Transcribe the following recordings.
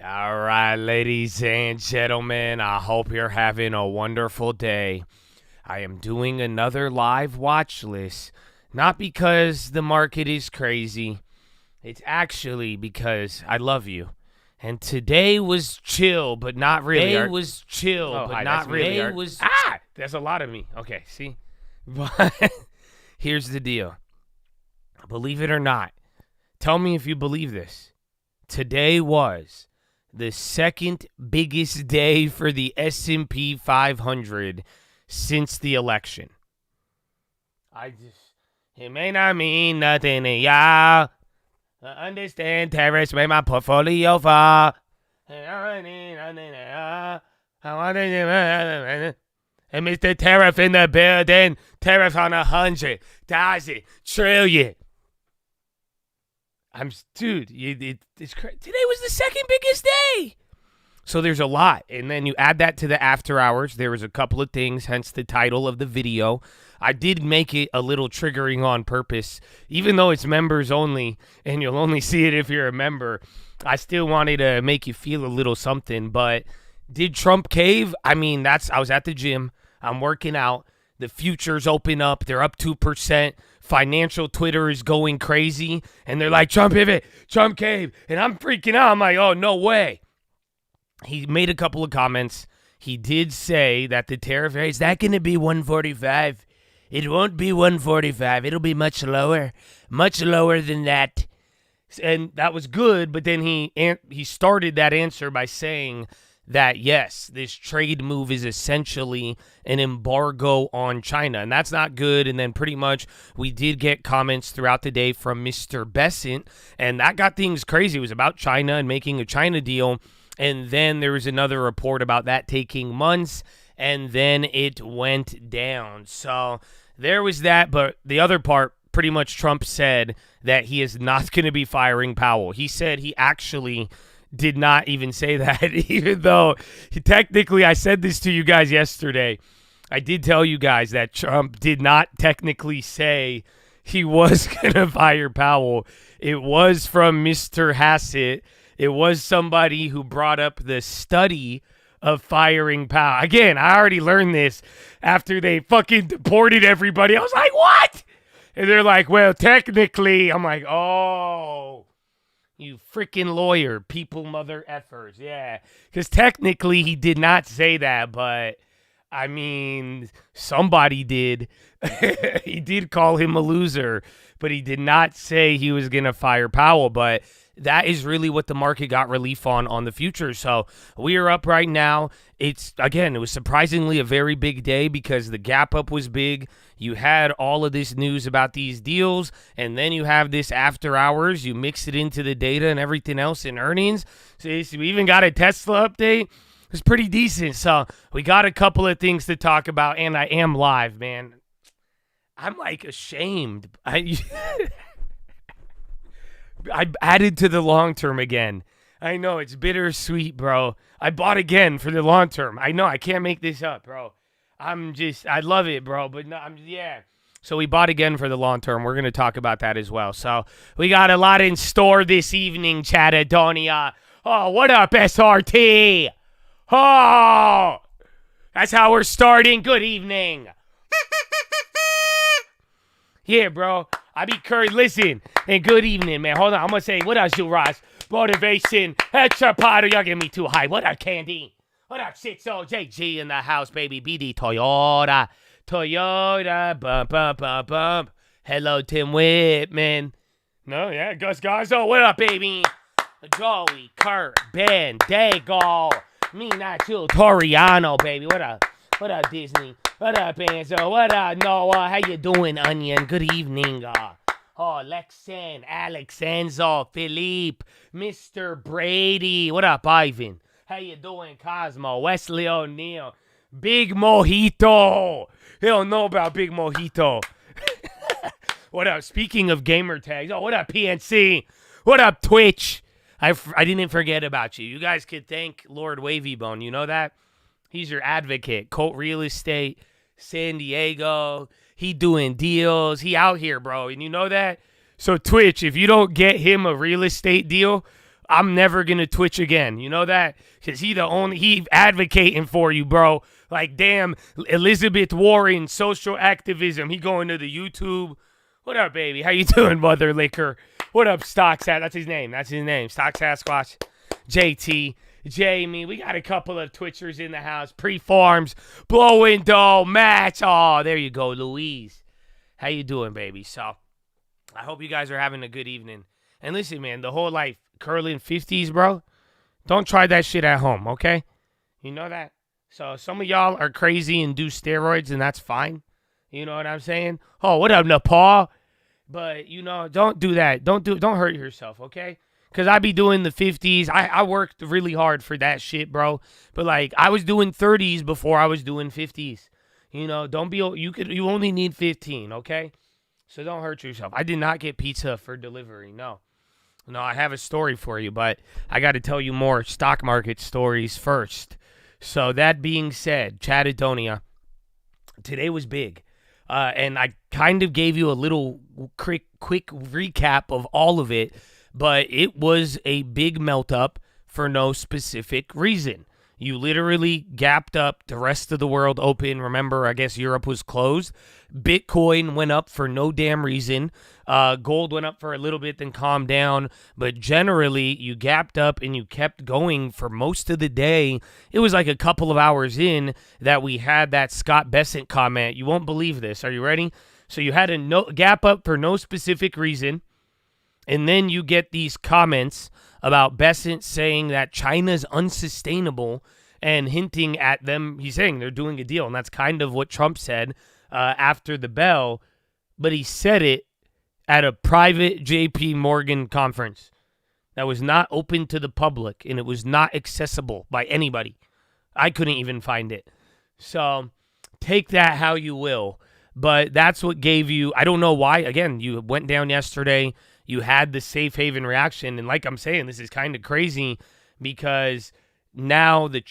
All right, ladies and gentlemen, I hope you're having a wonderful day. I am doing another live watch list, not because the market is crazy. It's actually because I love you. And today was chill, but not really. Today was chill, but not really. Today was there's a lot of me. Okay, see? But here's the deal. Believe it or not, tell me if you believe this. Today was the second biggest day for the S&P 500 since the election. It may not mean nothing to y'all. I understand tariffs made my portfolio fall. And Mr. Tariff in the building. Tariff on 100,000 trillion. Dude, it's crazy. Today was the second biggest day. So there's a lot. And then you add that to the after hours. There was a couple of things, hence the title of the video. I did make it a little triggering on purpose. Even though it's members only, and you'll only see it if you're a member, I still wanted to make you feel a little something. But did Trump cave? I mean, I was at the gym. I'm working out. The futures open up. They're up 2%. Financial Twitter is going crazy. And they're like, Trump pivot, Trump cave. And I'm freaking out. I'm like, oh, no way. He made a couple of comments. He did say that the tariff rate, is that going to be 145? It won't be 145. It'll be much lower than that. And that was good. But then he started that answer by saying that, yes, this trade move is essentially an embargo on China, and that's not good. And then pretty much we did get comments throughout the day from Mr. Besant, and that got things crazy. It was about China and making a China deal, and then there was another report about that taking months, and then it went down. So there was that, but the other part, pretty much Trump said that he is not going to be firing Powell. He said he actually did not even say that, even though technically I said this to you guys yesterday. I did tell you guys that Trump did not technically say he was going to fire Powell. It was from Mr. Hassett. It was somebody who brought up the study of firing Powell. Again, I already learned this after they fucking deported everybody. I was like, what? And they're like, well, technically. I'm like, oh. You freaking lawyer, people mother effers. Yeah, because technically he did not say that, but I mean, somebody did. He did call him a loser, but he did not say he was going to fire Powell. But that is really what the market got relief on the future. So we are up right now. It was surprisingly a very big day because the gap up was big. You had all of this news about these deals, and then you have this after hours. You mix it into the data and everything else in earnings. So we even got a Tesla update. It's pretty decent. So we got a couple of things to talk about, and I am live, man. I'm like ashamed. I added to the long term again. I know it's bittersweet, bro. I bought again for the long term. I know I can't make this up, bro. I love it, bro. But no, yeah. So we bought again for the long term. We're going to talk about that as well. So we got a lot in store this evening, Chatadonia. Oh, what up, SRT? Oh, that's how we're starting. Good evening. Yeah, bro. I be Curry. Listen, and good evening, man. Hold on. I'm going to say, what up, Zul Ross? Motivation. Extra pot. Y'all get me too high. What up, Candy? What up, 60JG in the house, baby? BD Toyota. Bump, bump, bump, bump. Hello, Tim Whitman. No, yeah, Gus Garzo. What up, baby? Joey, Kurt, Ben, Dago. Me, not you. Toriano, baby. What up? What up, Disney? What up, Enzo? What up, Noah? How you doing, Onion? Good evening. Lexan, Alex, Enzo, Philippe, Mr. Brady. What up, Ivan? How you doing, Cosmo? Wesley O'Neal. Big Mojito. They don't know about Big Mojito. What up? Speaking of gamer tags. Oh, what up, PNC? What up, Twitch? I didn't forget about you. You guys could thank Lord Wavybone. You know that? He's your advocate. Colt Real Estate, San Diego. He doing deals. He out here, bro. And you know that? So Twitch, if you don't get him a real estate deal, I'm never going to Twitch again. You know that? Because he advocating for you, bro. Like, damn, Elizabeth Warren, social activism. He going to the YouTube. What up, baby? How you doing, Mother Liquor? What up, Stock Sasquatch? That's his name. Stock Sasquatch. JT. Jamie. We got a couple of Twitchers in the house. Pre-farms. Blow window. Match. Oh, there you go, Louise. How you doing, baby? So, I hope you guys are having a good evening. And listen, man, the whole life, curling 50s, bro. Don't try that shit at home, okay? You know that? So some of y'all are crazy and do steroids, and that's fine. You know what I'm saying? Oh, what up, Nepal? But, don't do that. Don't hurt yourself, okay? Because I be doing the 50s. I worked really hard for that shit, bro. But, like, I was doing 30s before I was doing 50s. Don't be, you only need 15, okay? So don't hurt yourself. I did not get pizza for delivery, no. No, I have a story for you, but I got to tell you more stock market stories first. So that being said, Chattadonia, today was big. And I kind of gave you a little quick recap of all of it, but it was a big melt up for no specific reason. You literally gapped up, the rest of the world open. Remember, I guess Europe was closed. Bitcoin went up for no damn reason. Gold went up for a little bit, then calmed down. But generally, you gapped up and you kept going for most of the day. It was like a couple of hours in that we had that Scott Bessent comment. You won't believe this. Are you ready? So you had a gap up for no specific reason. And then you get these comments about Bessent saying that China's unsustainable and hinting at them. He's saying they're doing a deal, and that's kind of what Trump said after the bell. But he said it at a private JP Morgan conference that was not open to the public, and it was not accessible by anybody. I couldn't even find it. So take that how you will. But that's what gave you, I don't know why. Again, you went down yesterday. You had the safe haven reaction. And like I'm saying, this is kind of crazy because now the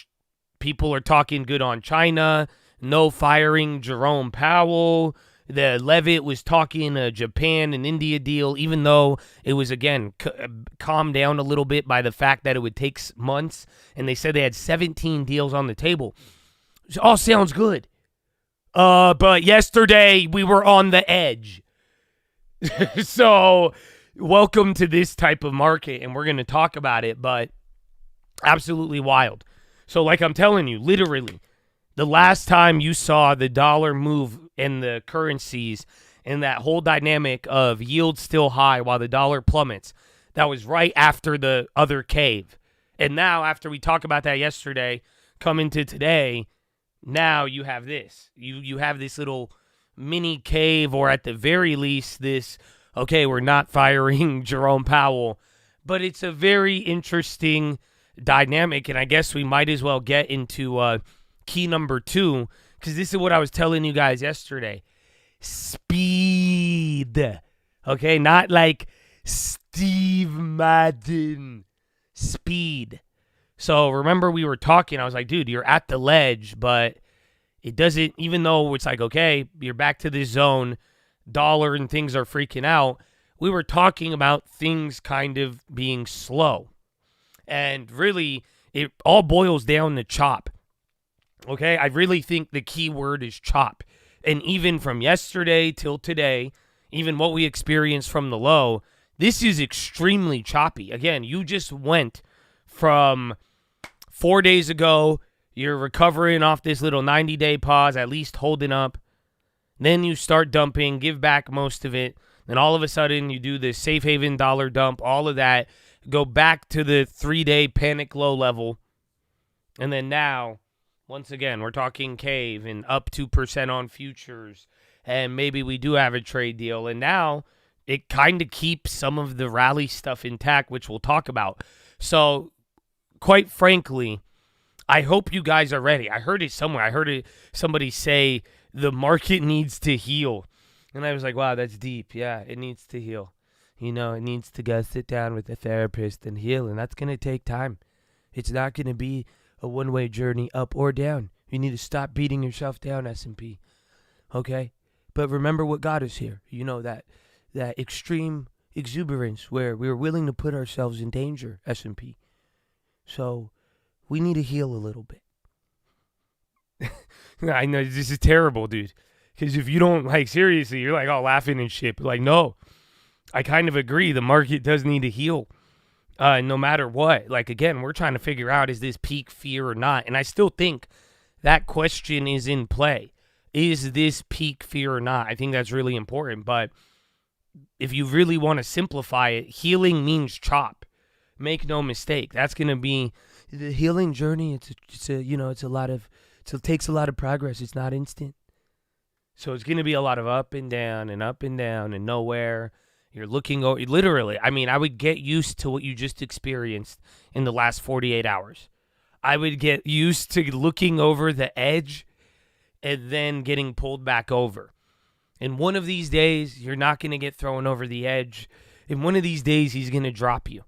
people are talking good on China. No firing Jerome Powell. The Levitt was talking a Japan and India deal, even though it was, again, calmed down a little bit by the fact that it would take months. And they said they had 17 deals on the table. It all sounds good. But yesterday we were on the edge. So welcome to this type of market, and we're going to talk about it, but absolutely wild. So like I'm telling you, literally, the last time you saw the dollar move in the currencies and that whole dynamic of yield still high while the dollar plummets, that was right after the other cave. And now, after we talked about that yesterday, come into today, now you have this. You have this little mini cave, or at the very least, this, okay, we're not firing Jerome Powell. But it's a very interesting dynamic, and I guess we might as well get into key number 2, because this is what I was telling you guys yesterday. Speed. Okay, not like Steve Madden. Speed. So remember we were talking, I was like, dude, you're at the ledge, but it doesn't, even though it's like, okay, you're back to this zone, dollar and things are freaking out, we were talking about things kind of being slow. And really, it all boils down to chop. Okay, I really think the key word is chop. And even from yesterday till today, even what we experienced from the low, this is extremely choppy. Again, you just went from 4 days ago, you're recovering off this little 90-day pause, at least holding up. Then you start dumping, give back most of it. Then all of a sudden, you do the safe haven dollar dump, all of that. Go back to the 3-day panic low level. And then now, once again, we're talking cave and up 2% on futures. And maybe we do have a trade deal. And now it kind of keeps some of the rally stuff intact, which we'll talk about. So, quite frankly, I hope you guys are ready. I heard it somewhere. I heard somebody say the market needs to heal. And I was like, wow, that's deep. Yeah, it needs to heal. You know, it needs to go sit down with a therapist and heal. And that's going to take time. It's not going to be a one-way journey up or down. You need to stop beating yourself down, S&P. Okay? But remember what got us here. You know, that extreme exuberance where we're willing to put ourselves in danger, S&P. So we need to heal a little bit. I know this is terrible, dude. Because if you don't, like, seriously, you're like, oh, laughing and shit. But, like, no, I kind of agree. The market does need to heal no matter what. Like, again, we're trying to figure out, is this peak fear or not? And I still think that question is in play. Is this peak fear or not? I think that's really important. But if you really want to simplify it, healing means chop. Make no mistake. That's going to be the healing journey. It takes a lot of progress. It's not instant. So it's going to be a lot of up and down and nowhere. You're looking over, literally. I mean, I would get used to what you just experienced in the last 48 hours. I would get used to looking over the edge and then getting pulled back over. And one of these days, you're not going to get thrown over the edge. And one of these days, he's going to drop you.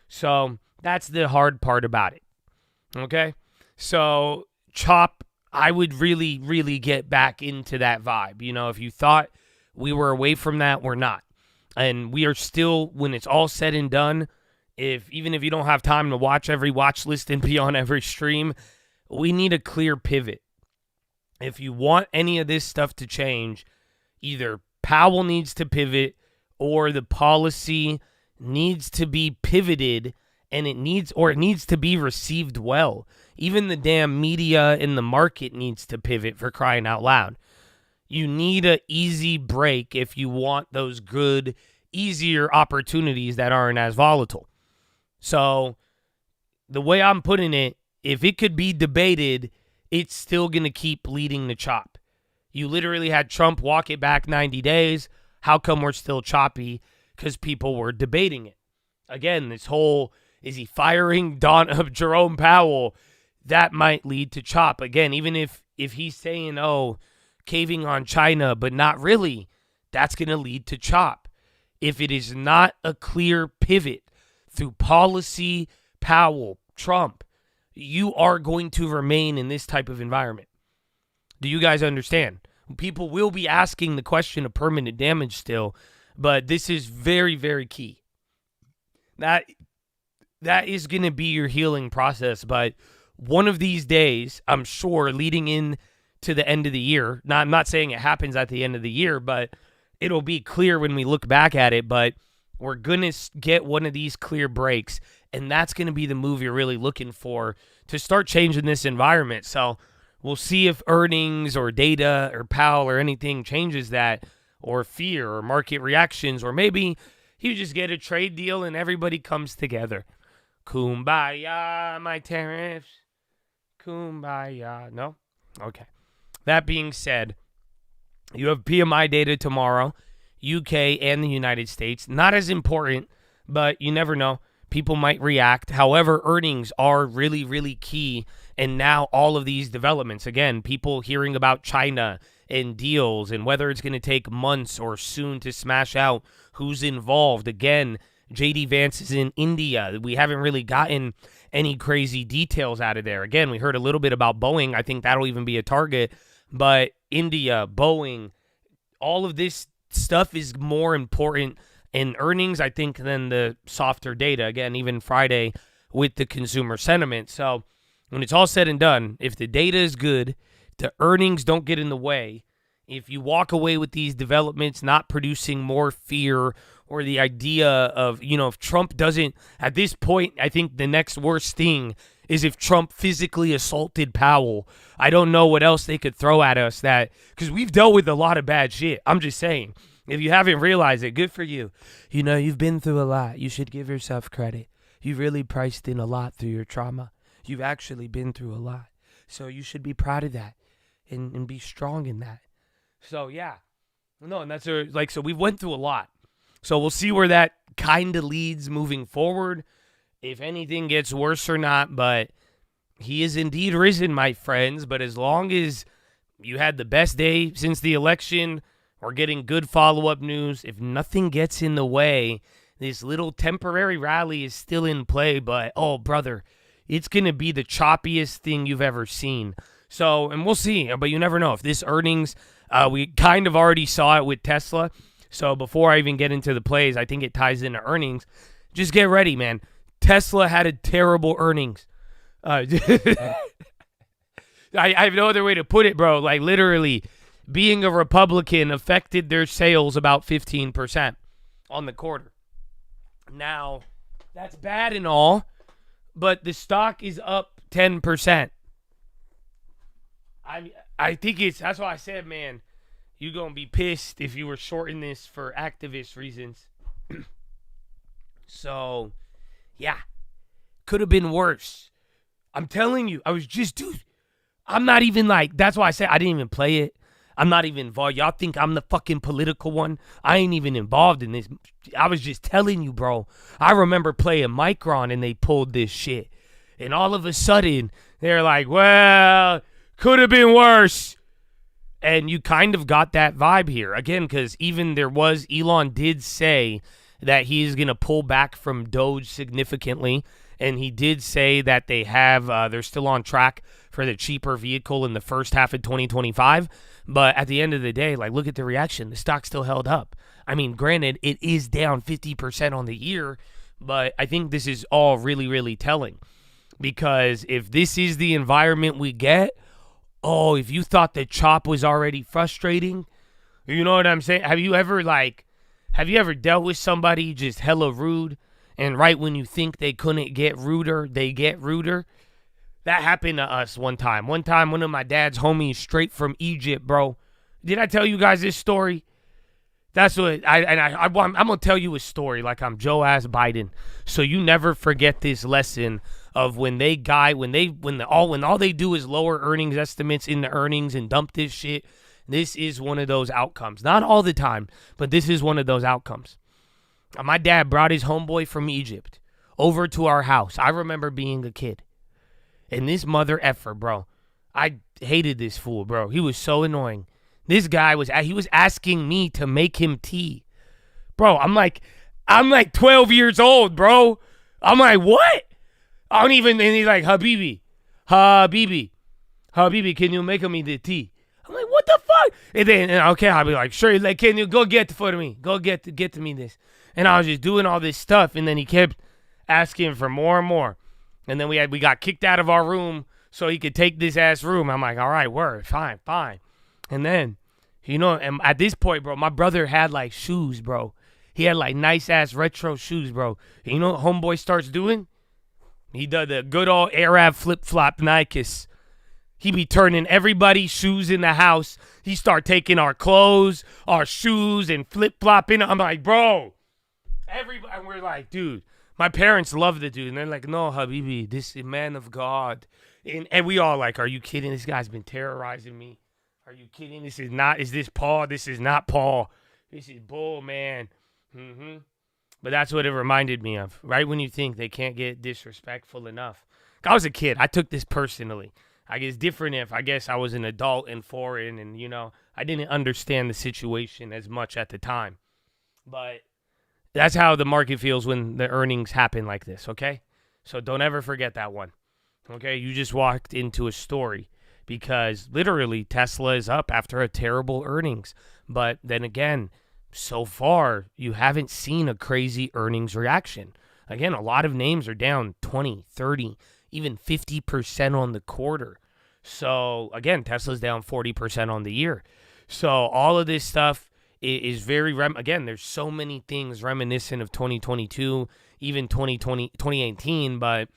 So that's the hard part about it. Okay? So chop, I would really, really get back into that vibe. You know, if you thought we were away from that, we're not. And we are still, when it's all said and done, even if you don't have time to watch every watch list and be on every stream, we need a clear pivot. If you want any of this stuff to change, either Powell needs to pivot or the policy needs to be pivoted, and it needs to be received well. Even the damn media in the market needs to pivot, for crying out loud. You need an easy break if you want those good, easier opportunities that aren't as volatile. So the way I'm putting it, if it could be debated, it's still going to keep leading the chop. You literally had Trump walk it back 90 days. How come we're still choppy? Because people were debating it. Again, this whole, is he firing Jerome Powell? That might lead to chop. Again, even if he's saying, caving on China, but not really, that's going to lead to chop. If it is not a clear pivot through policy, Powell, Trump, you are going to remain in this type of environment. Do you guys understand? People will be asking the question of permanent damage still, but this is very, very key. That is going to be your healing process, but one of these days, I'm sure, leading in to the end of the year, I'm not saying it happens at the end of the year, but it'll be clear when we look back at it, but we're going to get one of these clear breaks, and that's going to be the move you're really looking for to start changing this environment. So we'll see if earnings or data or Powell or anything changes that, or fear or market reactions, or maybe you just get a trade deal and everybody comes together. Kumbaya, my tariffs. Kumbaya. No? Okay. That being said, you have PMI data tomorrow, UK and the United States. Not as important, but you never know. People might react. However, earnings are really, really key. And now all of these developments, again, people hearing about China and deals and whether it's going to take months or soon to smash out who's involved. Again, J.D. Vance is in India. We haven't really gotten any crazy details out of there. Again, we heard a little bit about Boeing. I think that'll even be a target. But India, Boeing, all of this stuff is more important in earnings, I think, than the softer data. Again, even Friday with the consumer sentiment. So when it's all said and done, if the data is good, the earnings don't get in the way, if you walk away with these developments not producing more fear or the idea of, if Trump doesn't, at this point, I think the next worst thing is if Trump physically assaulted Powell. I don't know what else they could throw at us because we've dealt with a lot of bad shit. I'm just saying, if you haven't realized it, good for you. You've been through a lot. You should give yourself credit. You've really priced in a lot through your trauma. You've actually been through a lot. So you should be proud of that and be strong in that. So, yeah. No, and so we went through a lot. So we'll see where that kind of leads moving forward, if anything gets worse or not. But he is indeed risen, my friends. But as long as you had the best day since the election, we're getting good follow-up news. If nothing gets in the way, this little temporary rally is still in play. But, oh, brother, it's going to be the choppiest thing you've ever seen. So, and we'll see. But you never know. If this earnings, we kind of already saw it with Tesla. So before I even get into the plays, I think it ties into earnings. Just get ready, man. Tesla had a terrible earnings. I have no other way to put it, bro. Like, literally, being a Republican affected their sales about 15% on the quarter. Now, that's bad and all, but the stock is up 10%. I think that's why I said, man, you're going to be pissed if you were shorting this for activist reasons. So, yeah, could have been worse. I'm telling you, dude, I'm not even like, that's why I said I didn't even play it. I'm not even involved. Y'all think I'm the fucking political one? I ain't even involved in this. I was just telling you, bro. I remember playing Micron and they pulled this shit. And all of a sudden, they're like, well, could have been worse. And you kind of got that vibe here. Again, because even Elon did say that he's going to pull back from Doge significantly. And he did say that they're still on track for the cheaper vehicle in the first half of 2025. But at the end of the day, like, look at the reaction. The stock still held up. I mean, granted, it is down 50% on the year, but I think this is all really, really telling. Because if this is the environment we get, if you thought the chop was already frustrating, you know what I'm saying? Have you ever dealt with somebody just hella rude, and right when you think they couldn't get ruder, they get ruder? That happened to us one time. One time, one of my dad's homies straight from Egypt, bro. Did I tell you guys this story? That's what I'm gonna tell you a story like I'm Joe ass Biden, so you never forget this lesson of when all they do is lower earnings estimates in the earnings and dump this shit. This is one of those outcomes. Not all the time, but this is one of those outcomes. My dad brought his homeboy from Egypt over to our house. I remember being a kid. And this mother effer, bro. I hated this fool, bro. He was so annoying. This guy was asking me to make him tea. Bro, I'm like 12 years old, bro. I'm like, what? And he's like, Habibi, can you make me the tea? I'm like, what the fuck? And then, okay, I'll be like, sure, like, can you go get for me? Go get to me this. And I was just doing all this stuff, and then he kept asking for more and more. And then we got kicked out of our room so he could take this ass room. I'm like, all right, word, fine. And then, and at this point, bro, my brother had like shoes, bro. He had like nice ass retro shoes, bro. And you know what homeboy starts doing? He does the good old Arab flip-flop Nikes. He be turning everybody's shoes in the house. He start taking our clothes, our shoes, and flip-flopping. I'm like, bro. And we're like, dude. My parents love the dude, and they're like, no, Habibi, this is a man of God. And we all like, are you kidding? This guy's been terrorizing me. Are you kidding? Is this Paul? This is not Paul. This is bull, man. But that's what it reminded me of, right when you think they can't get disrespectful enough. I was a kid. I took this personally. I guess different if I was an adult and foreign, and, I didn't understand the situation as much at the time. But that's how the market feels when the earnings happen like this, okay? So don't ever forget that one, okay? You just walked into a story because literally Tesla is up after a terrible earnings. But then again, so far, you haven't seen a crazy earnings reaction. Again, a lot of names are down 20, 30, even 50% on the quarter. So, again, Tesla's down 40% on the year. So all of this stuff is very, again, there's so many things reminiscent of 2022, even 2018, but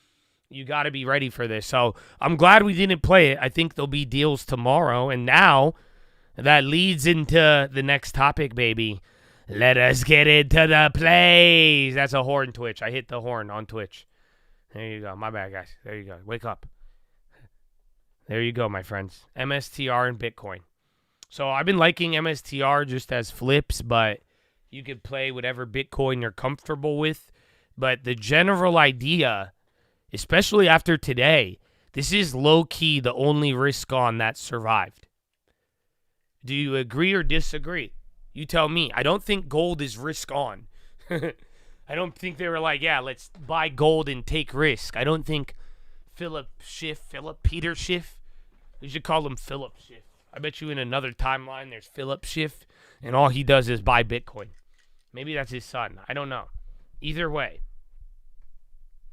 you got to be ready for this. So I'm glad we didn't play it. I think there'll be deals tomorrow. And now that leads into the next topic, baby. Let us get into the plays. That's a horn Twitch. I hit the horn on Twitch. There you go. My bad, guys. There you go. Wake up. There you go, my friends. MSTR and Bitcoin. So I've been liking MSTR just as flips, but you could play whatever Bitcoin you're comfortable with. But the general idea, especially after today, this is low-key the only risk on that survived. Do you agree or disagree? You tell me. I don't think gold is risk on. I don't think they were like, yeah, let's buy gold and take risk. I don't think Philip Peter Schiff. We should call him Philip Schiff. I bet you in another timeline there's Philip Schiff, and all he does is buy Bitcoin. Maybe that's his son. I don't know. Either way.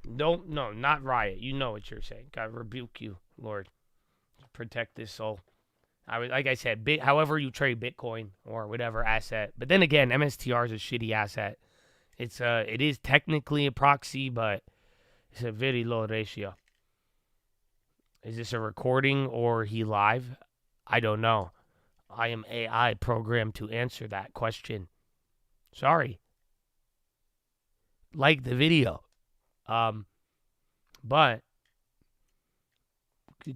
No, not riot. You know what you're saying. God rebuke you, Lord. Protect this soul. Like I said, however you trade Bitcoin or whatever asset. But then again, MSTR is a shitty asset. It is technically a proxy, but it's a very low ratio. Is this a recording or he live? I don't know. I am AI programmed to answer that question. Sorry. Like the video. But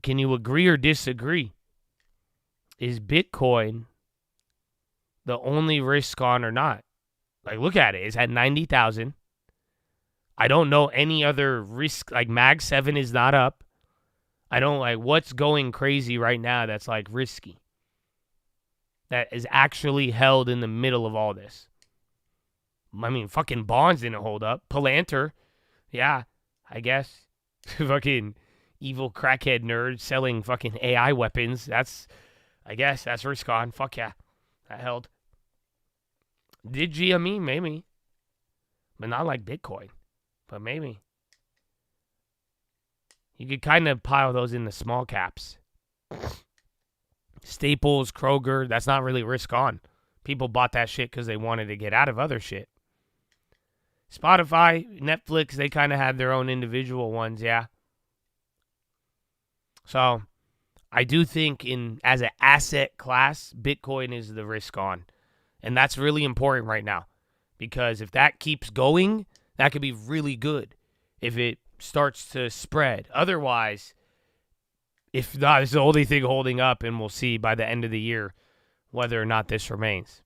can you agree or disagree? Is Bitcoin the only risk on or not? Like, look at it. It's at 90,000. I don't know any other risk. Like, Mag 7 is not up. I don't like what's going crazy right now that's like risky. That is actually held in the middle of all this. I mean, fucking bonds didn't hold up. Palantir, yeah, I guess. Fucking evil crackhead nerd selling fucking AI weapons. I guess that's risk on. Fuck yeah, that held. Did GME? Maybe. But not like Bitcoin. But maybe. You could kind of pile those in the small caps. Staples, Kroger, that's not really risk on. People bought that shit because they wanted to get out of other shit. Spotify, Netflix, they kind of had their own individual ones, yeah. So, I do think as an asset class, Bitcoin is the risk on. And that's really important right now. Because if that keeps going, that could be really good. If it starts to spread. Otherwise, if not, it's the only thing holding up, and we'll see by the end of the year whether or not this remains.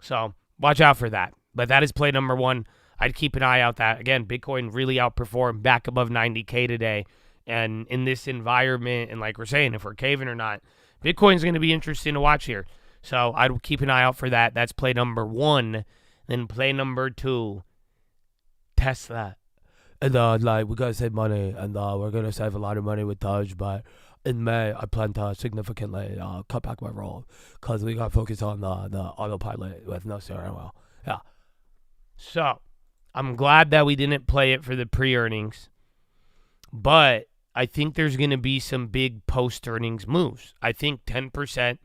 So, watch out for that. But that is play number one. I'd keep an eye out that. Again, Bitcoin really outperformed back above 90K today. And in this environment, and like we're saying, if we're caving or not, Bitcoin's going to be interesting to watch here. So I'd keep an eye out for that. That's play number one. Then play number two, Tesla. And we're going to save money, and we're going to save a lot of money with Doge, but in May, I plan to significantly cut back my role because we got to focus on the autopilot with no steering wheel. Yeah. So, I'm glad that we didn't play it for the pre-earnings, but I think there's going to be some big post-earnings moves. I think 10%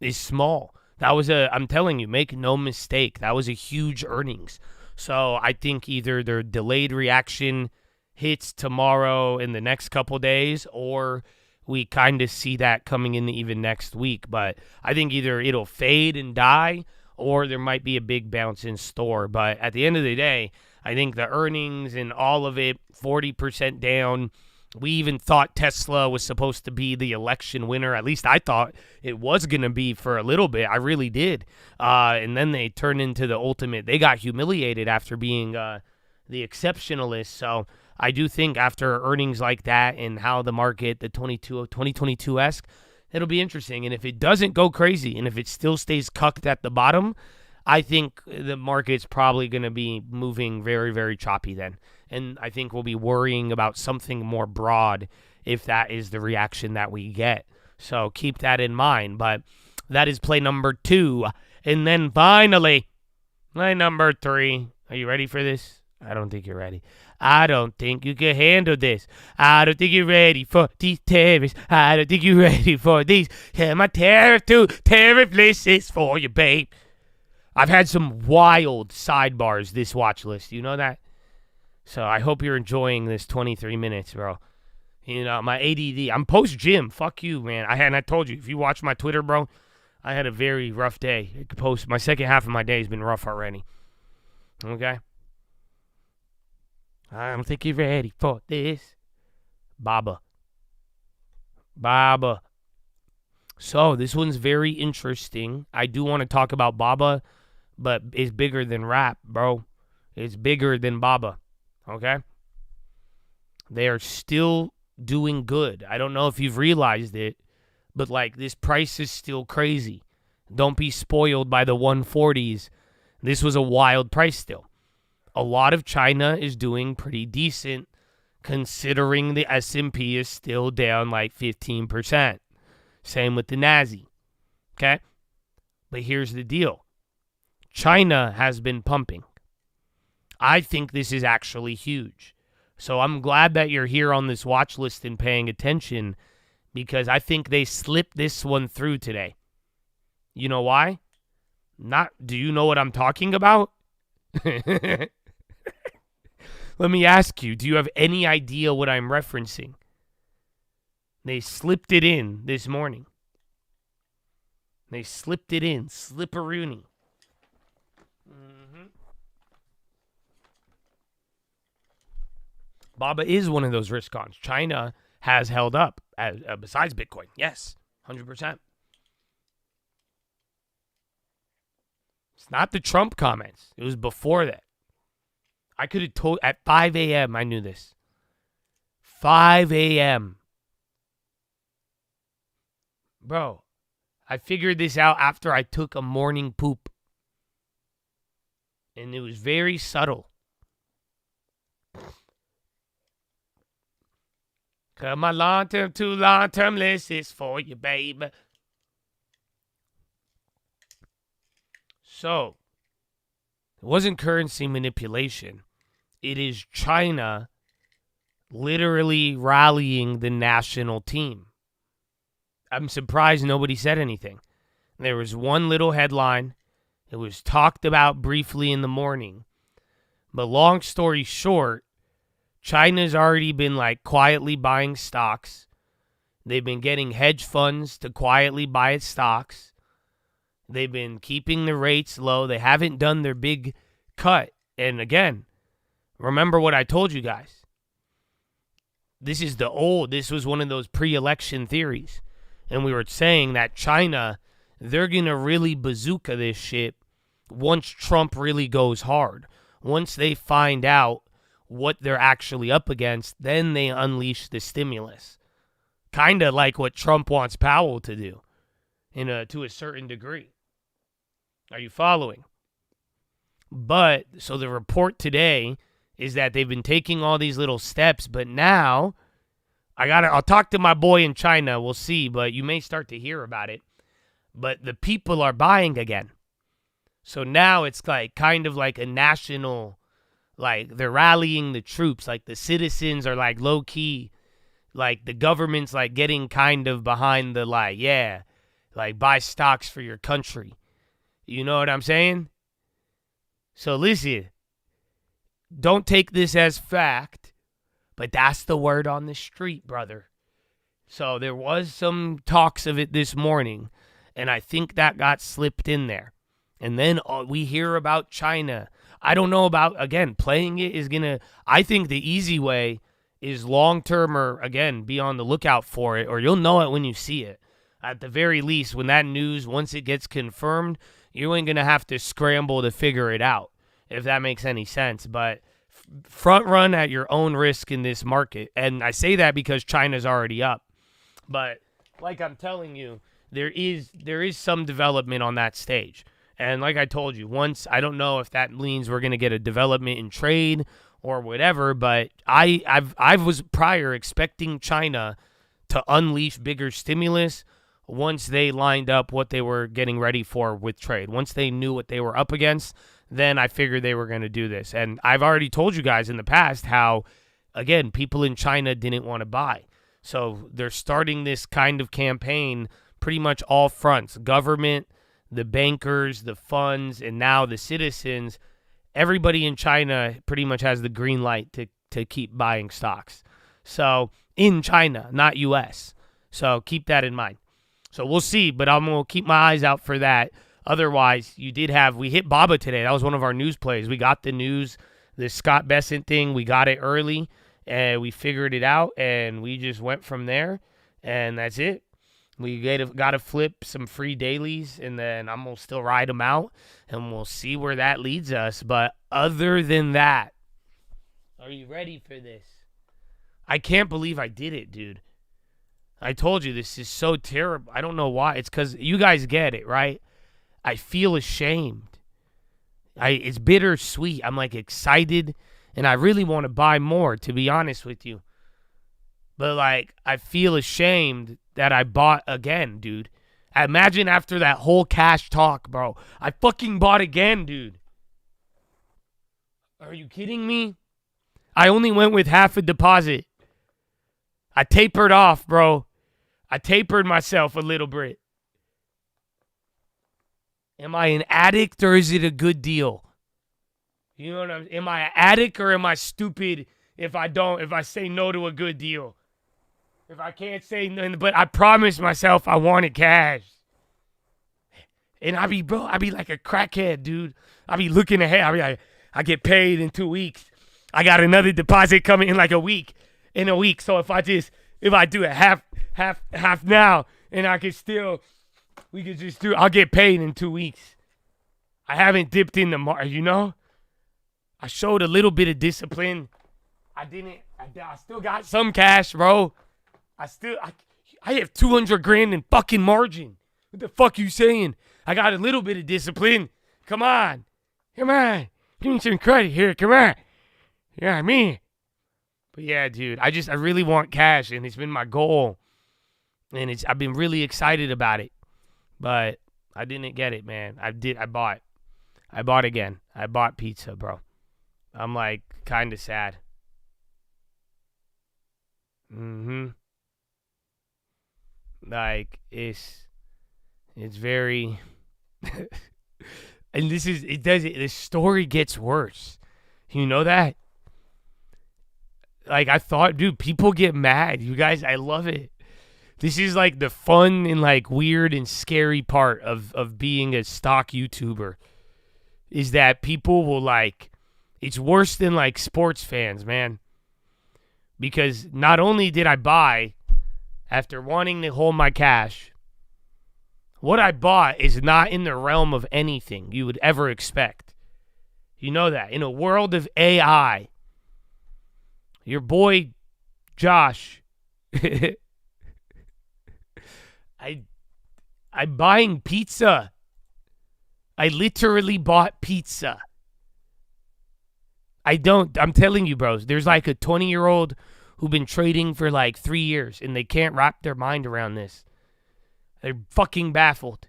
is small. I'm telling you, make no mistake, that was a huge earnings. So I think either their delayed reaction hits tomorrow in the next couple days, or we kind of see that coming in even next week. But I think either it'll fade and die, or there might be a big bounce in store. But at the end of the day, I think the earnings and all of it, 40% down. We even thought Tesla was supposed to be the election winner. At least I thought it was going to be for a little bit. I really did. And then they turned into the ultimate. They got humiliated after being the exceptionalist. So I do think after earnings like that and how the market, the 2022-esque, it'll be interesting. And if it doesn't go crazy and if it still stays cucked at the bottom, I think the market's probably going to be moving very, very choppy then. And I think we'll be worrying about something more broad if that is the reaction that we get. So keep that in mind. But that is play number two. And then finally, play number three. Are you ready for this? I don't think you're ready. I don't think you can handle this. I don't think you're ready for these tariffs. I don't think you're ready for these. Yeah, my tariff list is for you, babe. I've had some wild sidebars this watch list. You know that? So I hope you're enjoying this 23 minutes, bro. You know, my ADD. I'm post-gym. Fuck you, man. I told you, if you watch my Twitter, bro, I had a very rough day. My second half of my day has been rough already. Okay? I don't think you're ready for this. Baba. So this one's very interesting. I do want to talk about Baba, but it's bigger than rap, bro. It's bigger than Baba. Okay? They are still doing good. I don't know if you've realized it, but like this price is still crazy. Don't be spoiled by the 140s. This was a wild price still. A lot of China is doing pretty decent considering the S&P is still down like 15%. Same with the Nazi. Okay? But here's the deal. China has been pumping. I think this is actually huge. So I'm glad that you're here on this watch list and paying attention, because I think they slipped this one through today. You know why? Do you know what I'm talking about? Let me ask you, do you have any idea what I'm referencing? They slipped it in this morning. They slipped it in. Slipperoony. Baba is one of those risk-ons. China has held up, besides Bitcoin. Yes, 100%. It's not the Trump comments. It was before that. I could have told at 5 a.m. I knew this. 5 a.m. Bro, I figured this out after I took a morning poop. And it was very subtle. Cause my long-term to long-term list is for you, baby. So, it wasn't currency manipulation. It is China literally rallying the national team. I'm surprised nobody said anything. There was one little headline. It was talked about briefly in the morning. But long story short, China's already been quietly buying stocks. They've been getting hedge funds to quietly buy its stocks. They've been keeping the rates low. They haven't done their big cut. And again, remember what I told you guys. This was one of those pre-election theories. And we were saying that China, they're going to really bazooka this shit once Trump really goes hard. Once they find out what they're actually up against, then they unleash the stimulus. Kind of like what Trump wants Powell to do to a certain degree. Are you following? But, so the report today is that they've been taking all these little steps, but now, I'll talk to my boy in China, we'll see, but you may start to hear about it. But the people are buying again. So now it's kind of like a national, they're rallying the troops, the citizens are low key, the government's getting kind of behind the buy stocks for your country. You know what I'm saying? So listen, don't take this as fact, but that's the word on the street, brother. So there was some talks of it this morning, and I think that got slipped in there. And then we hear about China. I don't know about, again, playing it is going to, I think the easy way is long-term, or again, be on the lookout for it, or you'll know it when you see it. At the very least, when that news, once it gets confirmed, you ain't going to have to scramble to figure it out, if that makes any sense. But front run at your own risk in this market. And I say that because China's already up. But like I'm telling you, there is some development on that stage. And like I told you, once, I don't know if that means we're going to get a development in trade or whatever, but I was prior expecting China to unleash bigger stimulus once they lined up what they were getting ready for with trade. Once they knew what they were up against, then I figured they were going to do this. And I've already told you guys in the past how, again, people in China didn't want to buy. So they're starting this kind of campaign pretty much all fronts. Government, the bankers, the funds, and now the citizens. Everybody in China pretty much has the green light to keep buying stocks. So in China, not U.S. So keep that in mind. So we'll see, but I'm going to keep my eyes out for that. Otherwise, we hit Baba today. That was one of our news plays. We got the news, the Scott Bessent thing. We got it early, and we figured it out, and we just went from there, and that's it. We got to flip some free dailies, and then I'm going to still ride them out, and we'll see where that leads us. But other than that, are you ready for this? I can't believe I did it, dude. I told you this is so terrible. I don't know why. It's because you guys get it, right? I feel ashamed. It's bittersweet. I'm excited, and I really want to buy more, to be honest with you. But I feel ashamed that I bought again, dude. Imagine after that whole cash talk, bro. I fucking bought again, dude. Are you kidding me? I only went with half a deposit. I tapered off, bro. I tapered myself a little bit. Am I an addict or is it a good deal? You know what I'm saying? Am I an addict or am I stupid if I say no to a good deal? If I can't say nothing, but I promised myself I wanted cash. And I be like a crackhead, dude. I be looking ahead. I be like, I get paid in 2 weeks. I got another deposit coming in like a week. So if I do it half now, and I'll get paid in 2 weeks. I haven't dipped in the market, you know? I showed a little bit of discipline. I still got some cash, bro. I have 200 grand in fucking margin. What the fuck you saying? I got a little bit of discipline. Come on. Give me some credit here. Come on. You know what I mean? But yeah, dude, I really want cash, and it's been my goal. And I've been really excited about it. But I didn't get it, man. I bought again. I bought pizza, bro. I'm like kind of sad. Like it's very and this story gets worse. You know that? Like I thought, dude, people get mad. You guys, I love it. This is like the fun and like weird and scary part of being a stock YouTuber is that people will like, it's worse than like sports fans, man. Because not only did I buy after wanting to hold my cash, what I bought is not in the realm of anything you would ever expect. You know that. In a world of AI, your boy Josh, I'm buying pizza. I literally bought pizza. I'm telling you, bros, there's like a 20-year-old who've been trading for like 3 years and they can't wrap their mind around this. They're fucking baffled.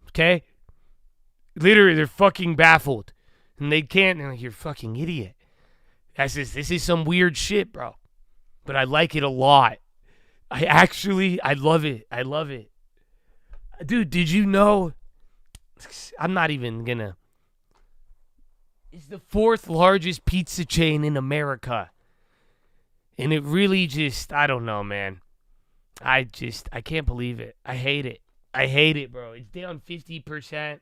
Okay? Literally, they're fucking baffled. And they can't, they're like, you're a fucking idiot. This is some weird shit, bro. But I like it a lot. I love it. I love it. Dude, did you know? I'm not even gonna. It's the 4th largest pizza chain in America. And it really just, I don't know, man. I can't believe it. I hate it. I hate it, bro. It's down 50%.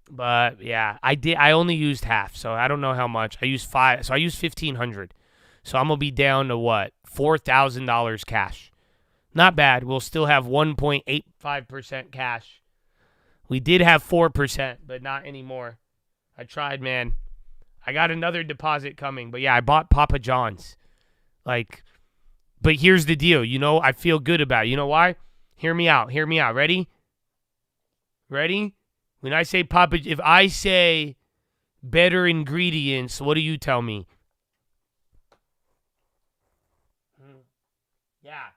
But yeah, I only used half, so I don't know how much. I used 5, so I used $1,500. So I'm gonna be down to what? $4,000 cash. Not bad. We'll still have 1.85% cash. We did have 4%, but not anymore. I tried, man. I got another deposit coming, but yeah, I bought Papa John's. Like, but here's the deal. You know, I feel good about it. You know why? Hear me out. Hear me out. Ready? Ready? When I say Papa, if I say better ingredients, what do you tell me? Yeah.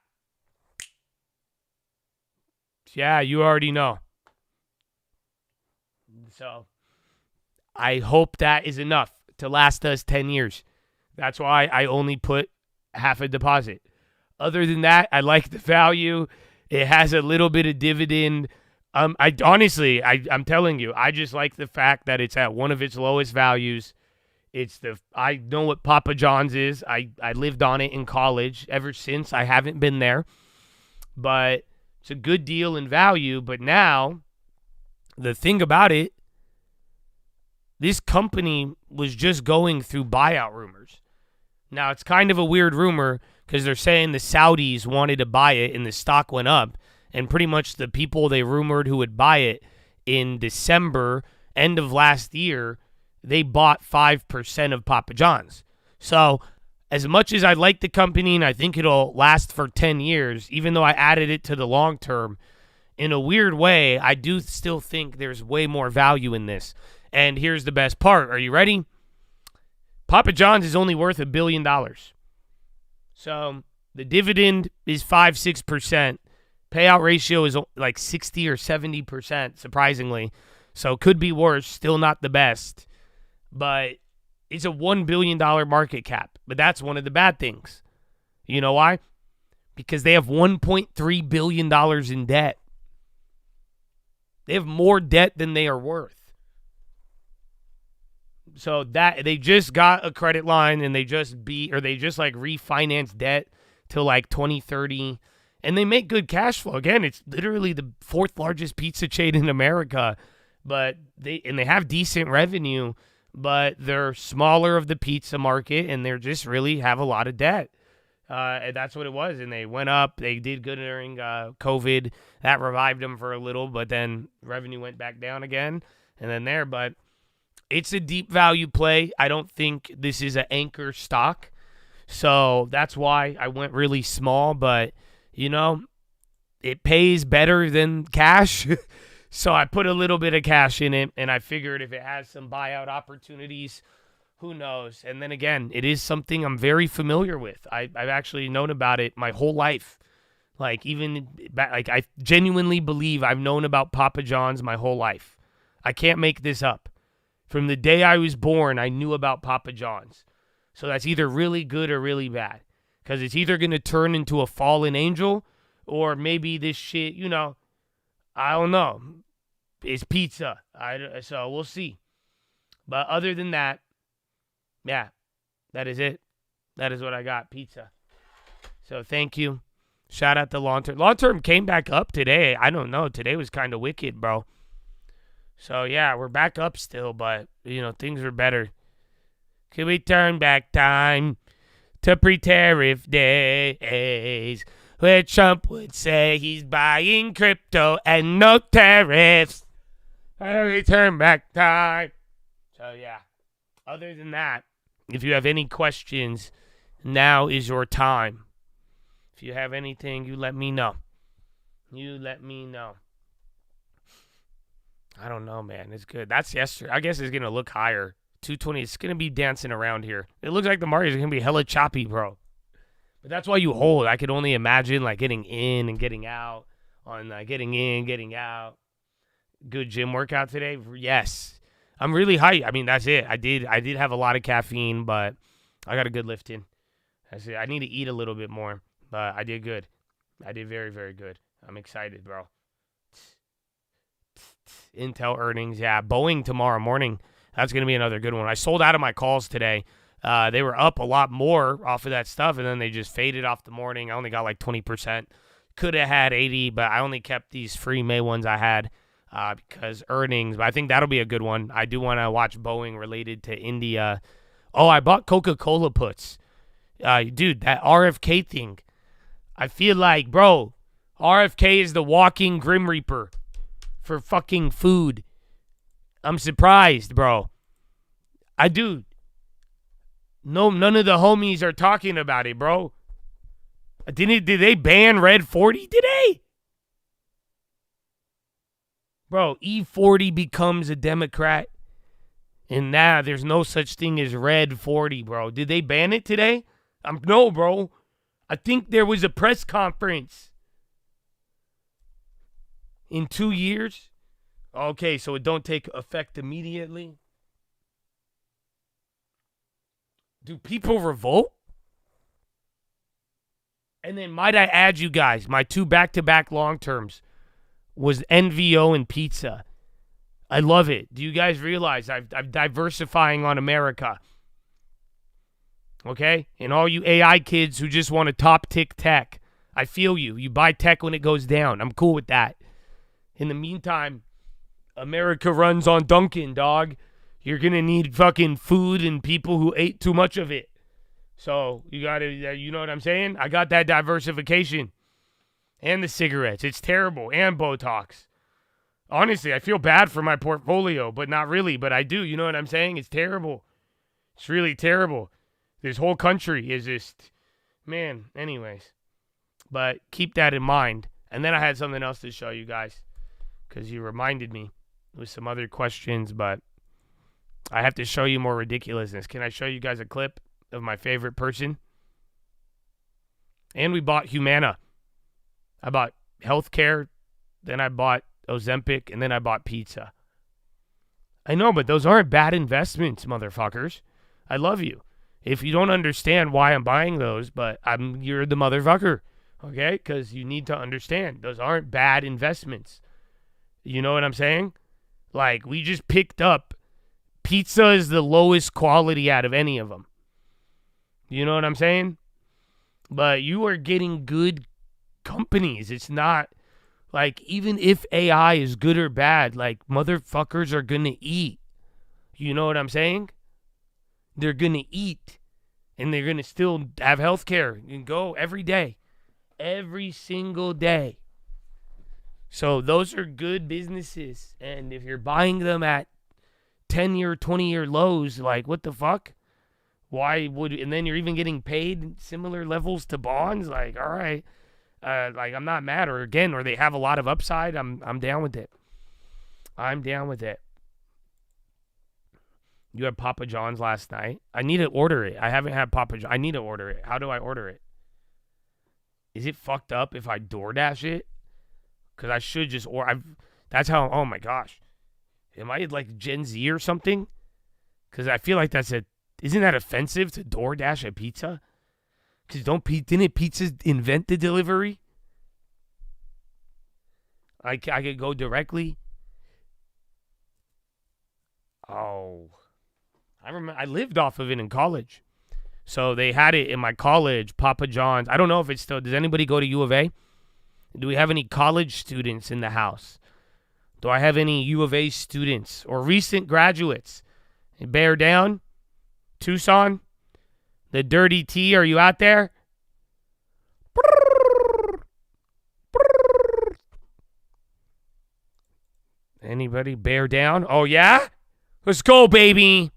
Yeah, you already know. So, I hope that is enough to last us 10 years. That's why I only put half a deposit. Other than that, I like the value. It has a little bit of dividend. I'm telling you, I just like the fact that it's at one of its lowest values. I know what Papa John's is. I lived on it in college. Ever since, I haven't been there. But it's a good deal in value. But now, the thing about it, this company was just going through buyout rumors. Now, it's kind of a weird rumor because they're saying the Saudis wanted to buy it and the stock went up. And pretty much the people they rumored who would buy it in December, end of last year, they bought 5% of Papa John's. So as much as I like the company and I think it'll last for 10 years, even though I added it to the long term, in a weird way, I do still think there's way more value in this. And here's the best part. Are you ready? Papa John's is only worth $1 billion. So the dividend is 5-6%. Payout ratio is like 60 or 70%, surprisingly. So could be worse. Still not the best. But it's a $1 billion market cap. But that's one of the bad things. You know why? Because they have $1.3 billion in debt. They have more debt than they are worth. So that they just got a credit line and they just like refinanced debt till like 2030. And they make good cash flow. Again, it's literally the fourth largest pizza chain in America. But they have decent revenue, but they're smaller of the pizza market and they're just really have a lot of debt. And that's what it was. And they went up. They did good during COVID. That revived them for a little, but then revenue went back down again. And then there, but it's a deep value play. I don't think this is an anchor stock. So that's why I went really small. But, you know, it pays better than cash. So I put a little bit of cash in it, and I figured if it has some buyout opportunities, who knows? And then again, it is something I'm very familiar with. I've actually known about it my whole life. Like I genuinely believe I've known about Papa John's my whole life. I can't make this up. From the day I was born, I knew about Papa John's. So that's either really good or really bad. Because it's either going to turn into a fallen angel or maybe this shit, you know, I don't know. It's pizza. So we'll see. But other than that, yeah, that is it. That is what I got, pizza. So thank you. Shout out to Long Term. Long Term came back up today. I don't know. Today was kind of wicked, bro. So, yeah, we're back up still, but, you know, things are better. Can we turn back time to pre-tariff days where Trump would say he's buying crypto and no tariffs? Can we turn back time? So, yeah. Other than that, if you have any questions, now is your time. If you have anything, you let me know. You let me know. I don't know, man. It's good. That's yesterday. I guess it's going to look higher. 220. It's going to be dancing around here. It looks like the market is going to be hella choppy, bro. But that's why you hold. I could only imagine, like, getting in and getting out. On getting in, getting out. Good gym workout today? Yes. I'm really hyped. I mean, that's it. I did have a lot of caffeine, but I got a good lift in. That's it. I need to eat a little bit more, but I did good. I did very, very good. I'm excited, bro. Intel earnings, yeah. Boeing tomorrow morning. That's going to be another good one. I sold out of my calls today. They were up a lot more off of that stuff, and then they just faded off the morning. I only got like 20%. Could have had 80, but I only kept these free May ones I had because earnings. But I think that'll be a good one. I do want to watch Boeing related to India. Oh, I bought Coca-Cola puts. Dude, that RFK thing. I feel like, bro, RFK is the walking Grim Reaper for fucking food. I'm surprised, bro. None of the homies are talking about it, bro. Did they ban Red 40 today? Bro, E40 becomes a Democrat. And now there's no such thing as Red 40, bro. Did they ban it today? No, bro. I think there was a press conference. In 2 years? Okay, so it don't take effect immediately? Do people revolt? And then might I add you guys, my 2 back-to-back long terms was NVO and pizza. I love it. Do you guys realize I'm diversifying on America? Okay? And all you AI kids who just want to top-tick tech, I feel you. You buy tech when it goes down. I'm cool with that. In the meantime, America runs on Dunkin', dog. You're going to need fucking food and people who ate too much of it. So, you got to, you know what I'm saying? I got that diversification. And the cigarettes. It's terrible. And Botox. Honestly, I feel bad for my portfolio, but not really. But I do. You know what I'm saying? It's terrible. It's really terrible. This whole country is just, man, anyways. But keep that in mind. And then I had something else to show you guys. Because you reminded me with some other questions, but I have to show you more ridiculousness. Can I show you guys a clip of my favorite person? And we bought Humana. I bought healthcare, then I bought Ozempic, and then I bought pizza. I know, but those aren't bad investments, motherfuckers. I love you. If you don't understand why I'm buying those, but you're the motherfucker, okay? Because you need to understand. Those aren't bad investments. You know what I'm saying? Like, we just picked up. Pizza is the lowest quality out of any of them. You know what I'm saying? But you are getting good companies. It's not like, even if AI is good or bad, like, motherfuckers are going to eat. You know what I'm saying? They're going to eat. And they're going to still have health care and go every day. Every single day. So those are good businesses. And if you're buying them at 10-year, 20-year lows, like, what the fuck? Why would, and then you're even getting paid similar levels to bonds? Like, all right. Like, I'm not mad, or they have a lot of upside. I'm down with it. I'm down with it. You had Papa John's last night. I need to order it. I haven't had Papa John. I need to order it. How do I order it? Is it fucked up if I DoorDash it? Because I should just order. That's how. Oh my gosh. Am I like Gen Z or something? Because I feel like isn't that offensive to DoorDash a pizza? Because didn't pizzas invent the delivery? I could go directly. Oh. I remember I lived off of it in college. So they had it in my college, Papa John's. I don't know if it's still, does anybody go to U of A? Do we have any college students in the house? Do I have any U of A students or recent graduates? Bear down. Tucson. The Dirty T, are you out there? Anybody bear down? Oh, yeah? Let's go, baby.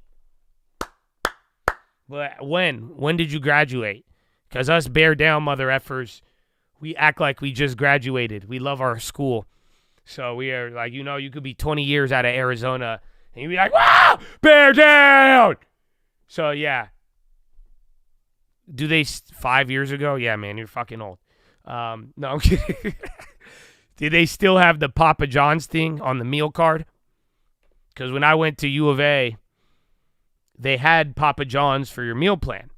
But when did you graduate? Because us bear down mother effers, we act like we just graduated. We love our school. So we are like, you could be 20 years out of Arizona and you'd be like, wow, bear down. So yeah. Do they 5 years ago? Yeah, man, you're fucking old. No, I'm kidding. Do they still have the Papa John's thing on the meal card? Because when I went to U of A, they had Papa John's for your meal plan.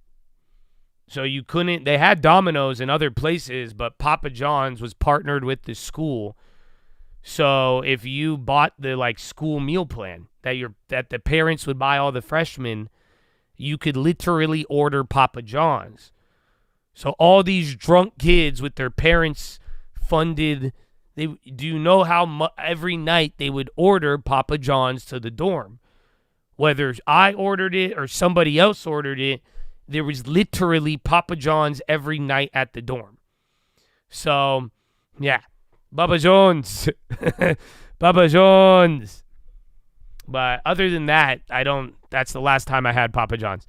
So you couldn't, they had Domino's in other places, but Papa John's was partnered with the school. So if you bought the like school meal plan that the parents would buy all the freshmen, you could literally order Papa John's. So all these drunk kids with their parents funded, do you know how every night they would order Papa John's to the dorm? Whether I ordered it or somebody else ordered it, there was literally Papa John's every night at the dorm. So, yeah. Papa John's. Papa John's. But other than that, that's the last time I had Papa John's.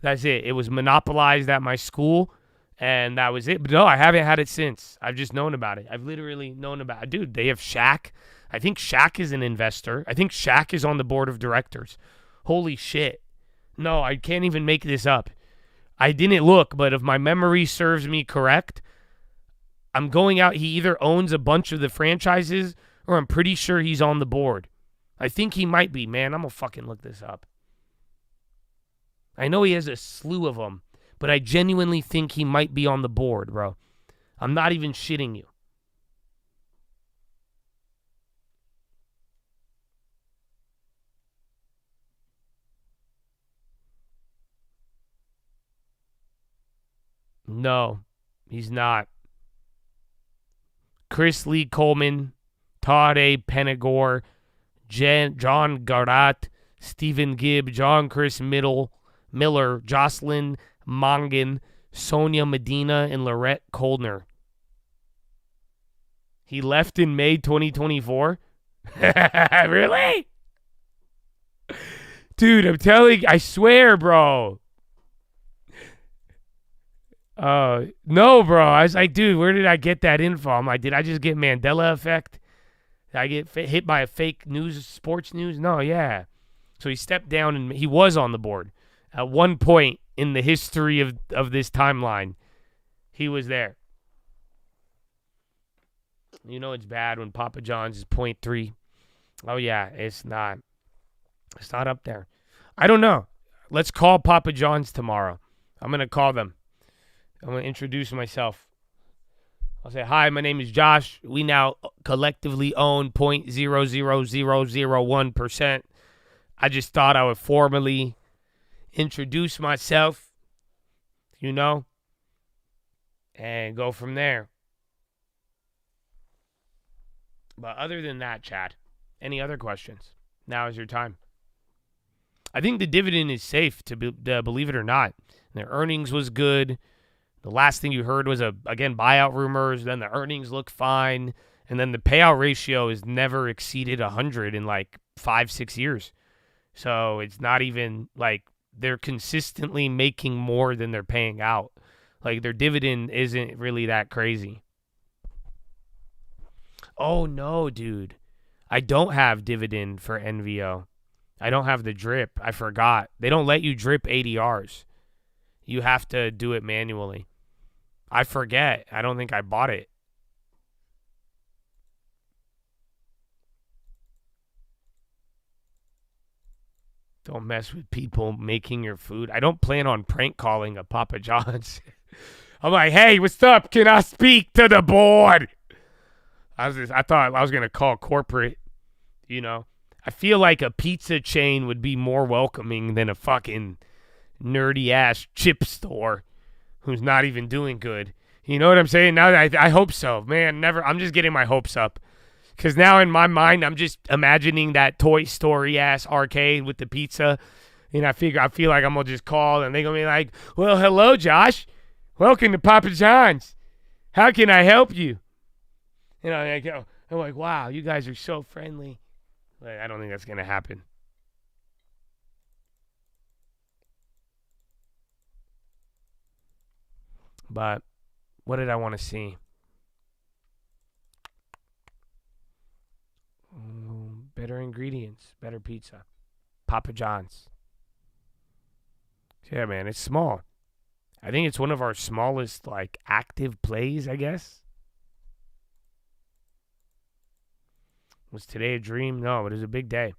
That's it. It was monopolized at my school, and that was it. But no, I haven't had it since. I've just known about it. I've literally known about it. Dude, they have Shaq. I think Shaq is an investor. I think Shaq is on the board of directors. Holy shit. No, I can't even make this up. I didn't look, but if my memory serves me correct, I'm going out. He either owns a bunch of the franchises or I'm pretty sure he's on the board. I think he might be, man. I'm going to fucking look this up. I know he has a slew of them, but I genuinely think he might be on the board, bro. I'm not even shitting you. No, he's not. Chris Lee Coleman, Todd A. Penegor, John Garat, Stephen Gibb, John Chris Miller, Jocelyn Mongan, Sonia Medina, and Lorette Koldner. He left in May 2024? Really? Dude, I'm telling, I swear, bro. No, bro. I was like, dude, where did I get that info? I'm like, did I just get Mandela effect? Did I get hit by a fake news, sports news? No, yeah. So he stepped down and he was on the board. At one point in the history of this timeline, he was there. You know it's bad when Papa John's is point 0.3. Oh yeah, it's not. It's not up there. I don't know. Let's call Papa John's tomorrow. I'm gonna call them. I'm gonna introduce myself. I'll say, hi, my name is Josh. We now collectively own 0.00001%. I just thought I would formally introduce myself, and go from there. But other than that, Chad, any other questions? Now is your time. I think the dividend is safe, believe it or not. Their earnings was good. The last thing you heard was, again, buyout rumors. Then the earnings look fine. And then the payout ratio has never exceeded 100 in like 5-6 years. So it's not even like they're consistently making more than they're paying out. Like their dividend isn't really that crazy. Oh, no, dude. I don't have dividend for NVO. I don't have the drip. I forgot. They don't let you drip ADRs. You have to do it manually. I forget. I don't think I bought it. Don't mess with people making your food. I don't plan on prank calling a Papa John's. I'm like, hey, what's up? Can I speak to the board? I thought I was going to call corporate, I feel like a pizza chain would be more welcoming than a fucking nerdy-ass chip store who's not even doing good. You know what I'm saying? Now I hope so. Man, never. I'm just getting my hopes up. Because now in my mind, I'm just imagining that Toy Story-ass arcade with the pizza. And I feel like I'm going to just call and they're going to be like, well, hello, Josh. Welcome to Papa John's. How can I help you? I'm like, wow, you guys are so friendly. Like, I don't think that's going to happen. But what did I want to see? Better ingredients, better pizza. Papa John's. Yeah, man, it's small. I think it's one of our smallest, like, active plays, I guess. Was today a dream? No, it was a big day.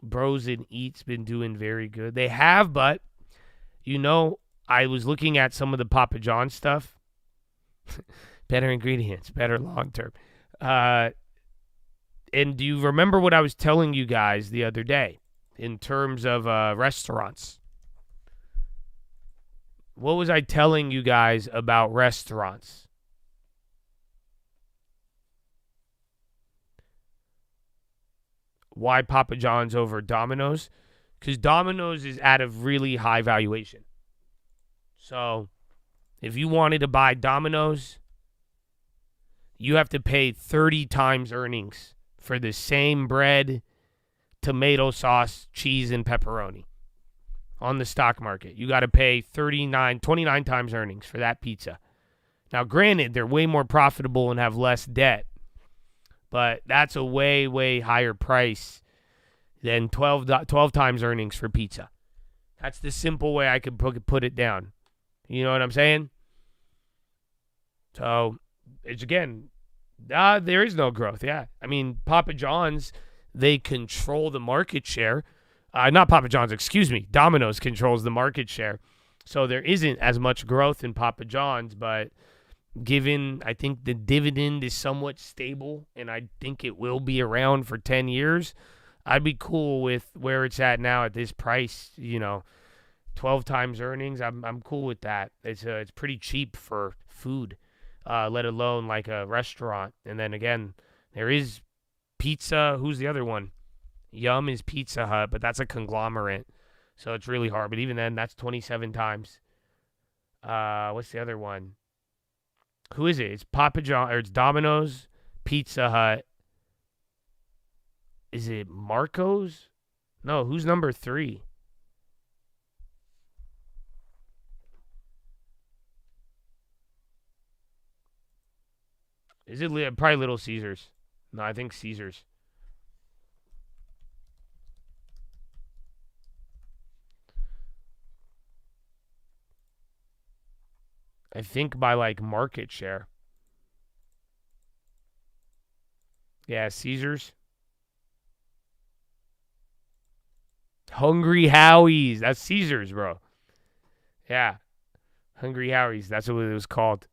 Bros and Eat's been doing very good. They have, but, I was looking at some of the Papa John's stuff. Better ingredients, better long term. And do you remember what I was telling you guys the other day in terms of restaurants? What was I telling you guys about restaurants? Why Papa John's over Domino's? Because Domino's is at a really high valuation. So if you wanted to buy Domino's, you have to pay 30 times earnings for the same bread, tomato sauce, cheese, and pepperoni on the stock market. You got to pay 29 times earnings for that pizza. Now, granted, they're way more profitable and have less debt, but that's a way, way higher price than 12 times earnings for pizza. That's the simple way I could put it down. You know what I'm saying? So, it's again, there is no growth. Yeah. I mean, Papa John's, they control the market share. Not Papa John's, excuse me. Domino's controls the market share. So there isn't as much growth in Papa John's, but given, I think the dividend is somewhat stable, and I think it will be around for 10 years, I'd be cool with where it's at now at this price, 12 times earnings. I'm cool with that. It's pretty cheap for food, let alone like a restaurant. And then again, there is pizza. Who's the other one? Yum is Pizza Hut, but that's a conglomerate, so it's really hard. But even then, that's 27 times. What's the other one? Who is it? It's Papa John, or it's Domino's, Pizza Hut. Is it Marco's? No, who's number 3? Is it probably Little Caesars? No, I think Caesars. I think by like market share. Yeah, Caesars. Hungry Howie's. That's Caesars, bro. Yeah. Hungry Howie's. That's what it was called.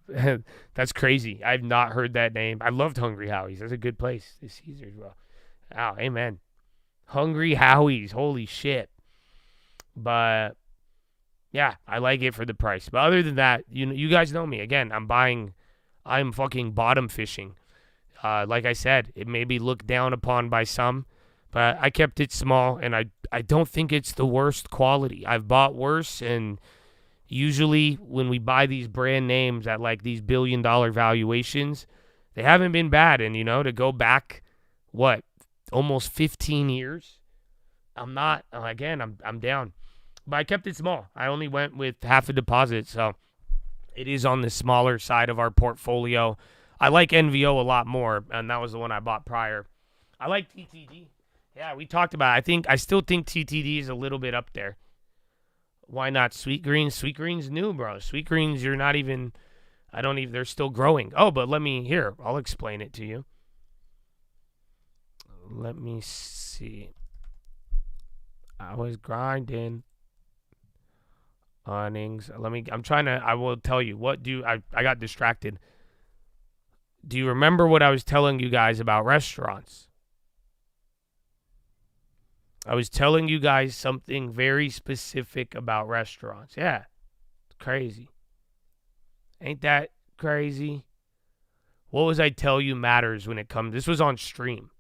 That's crazy. I've not heard that name. I loved Hungry Howie's. That's a good place. The Caesars, bro. Oh, amen. Hungry Howie's. Holy shit. But yeah, I like it for the price. But other than that, you guys know me. Again, I'm fucking bottom fishing. Like I said, it may be looked down upon by some, but I kept it small, and I don't think it's the worst quality. I've bought worse, and usually when we buy these brand names at like these billion-dollar valuations, they haven't been bad. And, to go back, almost 15 years, I'm down. But I kept it small. I only went with half a deposit, so it is on the smaller side of our portfolio. I like NVO a lot more, and that was the one I bought prior. I like TTD. Yeah, we talked about it. I still think TTD is a little bit up there. Why not Sweet Greens? Sweet Greens new, bro. Sweet Greens, they're still growing. Oh, but I'll explain it to you. Let me see. I was grinding. Earnings. I will tell you. I got distracted. Do you remember what I was telling you guys about restaurants? I was telling you guys something very specific about restaurants. Yeah. It's crazy. Ain't that crazy? What was I tell you matters when it comes? This was on stream.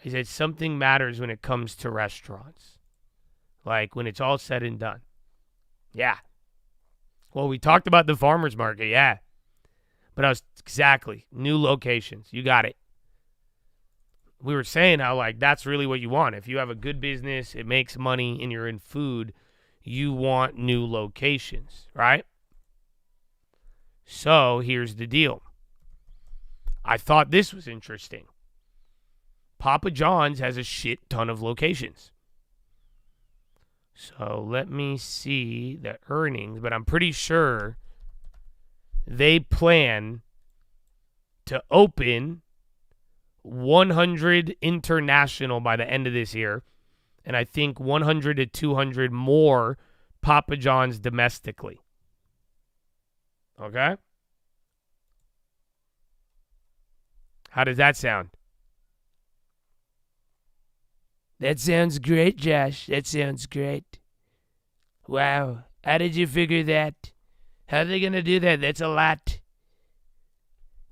I said something matters when it comes to restaurants. Like when it's all said and done. Yeah. Well, we talked about the farmer's market. Yeah. But exactly. New locations. You got it. We were saying how, that's really what you want. If you have a good business, it makes money, and you're in food, you want new locations, right? So, here's the deal. I thought this was interesting. Papa John's has a shit ton of locations. So, let me see the earnings, but I'm pretty sure they plan to open 100 international by the end of this year, and I think 100 to 200 more Papa John's domestically. Okay? How does that sound? That sounds great, Josh. That sounds great. Wow. How did you figure that? How are they going to do that? That's a lot.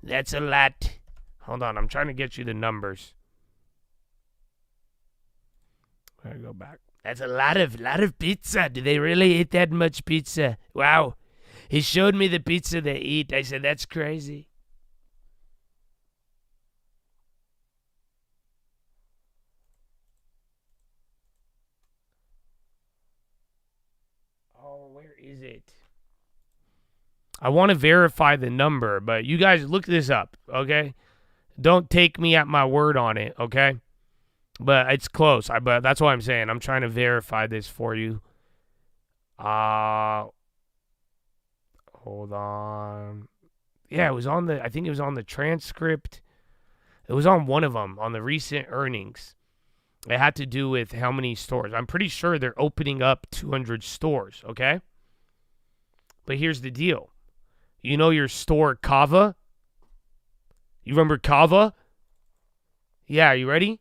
That's a lot. Hold on. I'm trying to get you the numbers. I gotta go back. That's a lot of pizza. Do they really eat that much pizza? Wow. He showed me the pizza they eat. I said, that's crazy. Oh, where is it? I want to verify the number, but you guys look this up, okay? Don't take me at my word on it, okay? But it's close. But that's what I'm saying. I'm trying to verify this for you. Hold on. Yeah, it was I think it was on the transcript. It was on one of them, on the recent earnings. It had to do with how many stores. I'm pretty sure they're opening up 200 stores, okay? But here's the deal. You know your store, Kava? You remember Kava? Yeah, you ready?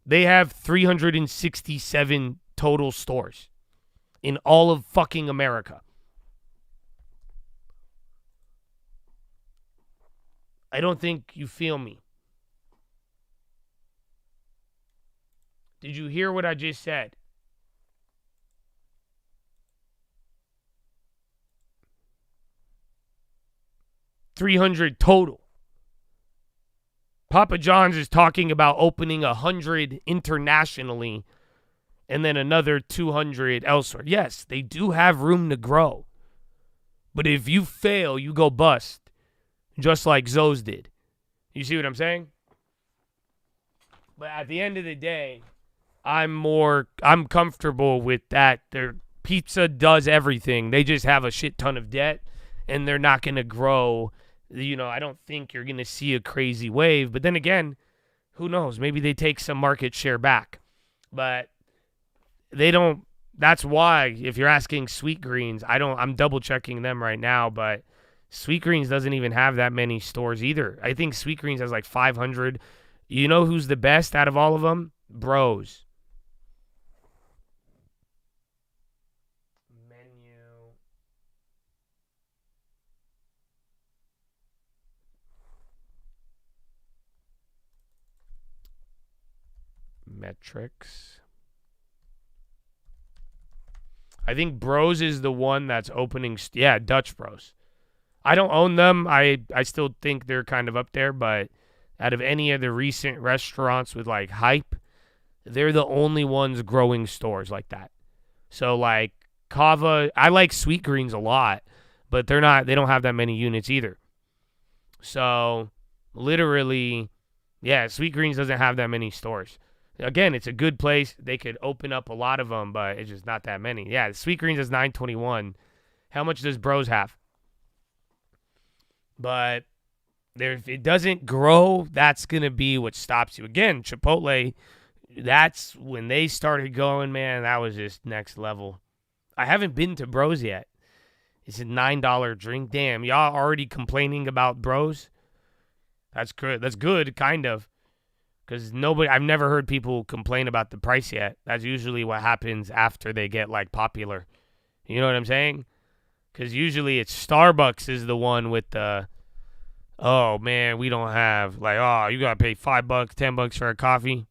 They have 367 total stores in all of fucking America. I don't think you feel me. Did you hear what I just said? $300 total. Papa John's is talking about opening 100 internationally and then another 200 elsewhere. Yes, they do have room to grow. But if you fail, you go bust. Just like Zoe's did. You see what I'm saying? But at the end of the day, I'm comfortable with that. Pizza does everything. They just have a shit ton of debt, and they're not going to grow. I don't think you're going to see a crazy wave. But then again, who knows? Maybe they take some market share back. But they don't. That's why, if you're asking Sweet Greens, I'm double checking them right now, but Sweet Greens doesn't even have that many stores either. I think Sweet Greens has like 500. You know who's the best out of all of them? Bros. Menu. Metrics. I think Bros is the one that's opening. Dutch Bros. I don't own them. I still think they're kind of up there, but out of any of the recent restaurants with like hype, they're the only ones growing stores like that. So like Kava, I like Sweet Greens a lot, but they don't have that many units either. So literally, Sweet Greens doesn't have that many stores. Again, it's a good place. They could open up a lot of them, but it's just not that many. Yeah, Sweet Greens is 921. How much does Bros have? But if it doesn't grow, that's going to be what stops you. Again, Chipotle, that's when they started going, man, that was just next level. I haven't been to Bros yet. It's a $9 drink. Damn, y'all already complaining about Bros? That's good. That's good, kind of. Because I've never heard people complain about the price yet. That's usually what happens after they get, like, popular. You know what I'm saying? Because usually it's Starbucks is the one with the, oh, man, we don't have, like, oh, you got to pay $5, $10 for a coffee.